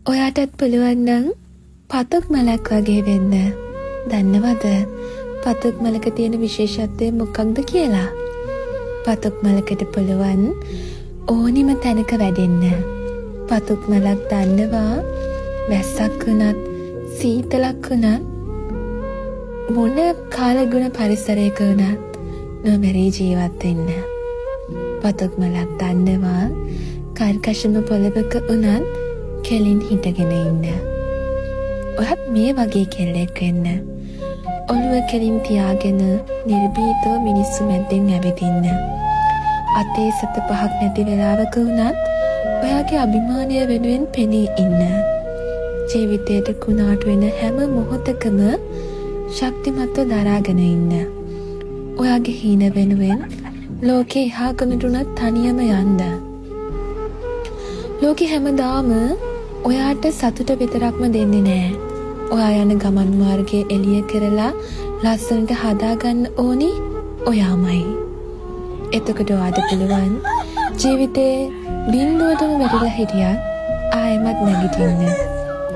ඔයාටත් පුළුවන් නම් පතුක් මලක් වගේ වෙන්න. දන්නවද පතුක් මලක තියෙන විශේෂත්වය මොකක්ද කියලා? පතුක් මලකට පුළුවන් ඕනිම තැනක වැඩෙන්න. පතුක් මලක් දන්නවා වැස්සක් වුණත් සීතලක් වුණත් මොන කාලගුණ පරිසරයක වුණත් නොමැරී ජීවත් වෙන්න. පතුක් මලක් දන්නවා කර්කශම පොළවක වුණත් කෙලින් හිටගෙන ඉන්න. ඔයත් මේ වගේ කෙල්ලෙක් වෙන්න. ඔළුව කෙලින් තියාගෙන නිර්භීතව මිනිස්සු මැද්දෙන් ඇවිදින්න. අතේ සත පහක් නැති වෙලාවක වුණත් ඔයාගේ අභිමානය වෙනුවෙන් පෙනී ඉන්න. ජීවිතයට කුණාටු වෙන හැම මොහොතකම ශක්තිමත්ව දරාගෙන ඉන්න. ඔයාගේ හීන වෙනුවෙන් ලෝකේ එහා කොනටුනත් තනියම යන්න. ලෝකෙ හැමදාම ඔයාට සතුට විතරක්ම දෙන්නේ නෑ. ඔයා යන ගමන් මාර්ගයේ එළිය කරලා ලස්සනට හදාගන්න ඕනි ඔයාමයි. එතකොට ඔයාට පුළුවන් ජීවිතේ බිඳුවටම වැටිලා හිටියත් ආයෙමත් නැගිටින්න.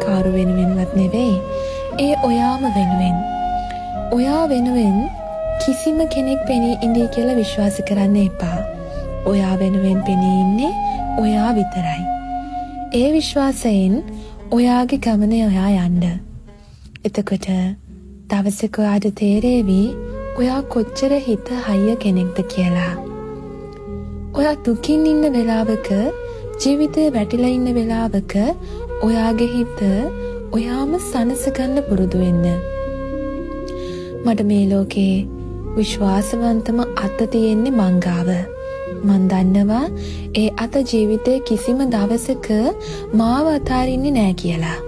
කාරු වෙනුවෙන්වත් නෙවෙයි, ඒ ඔයාම වෙනුවෙන්. ඔයා වෙනුවෙන් කිසිම කෙනෙක් පෙනී ඉඳී කියලා විශ්වාස කරන්න එපා. ඔයා වෙනුවෙන් පෙනී ඉන්නේ ඔයා විතරයි. ඒ විශ්වාසයෙන් ඔයාගේ ගමන ඔයා යන්න. එතකොට දවසක ඔයාට තේරේවි ඔයා කොච්චර හිත හයිය කෙනෙක්ද කියලා. ඔයා දුකින් ඉන්න වෙලාවක, ජීවිතේ වැටිලා ඉන්න වෙලාවක ඔයාගේ හිත ඔයාම සනසගන්න පුරුදු වෙන්න. මට මේ ලෝකේ විශ්වාසවන්තම අත තියෙන්නේ මං ගාව. මන් දන්නවා ඒ අත ජීවිතේ කිසිම දවසක මාව අතාරින්නේ නෑ කියලා.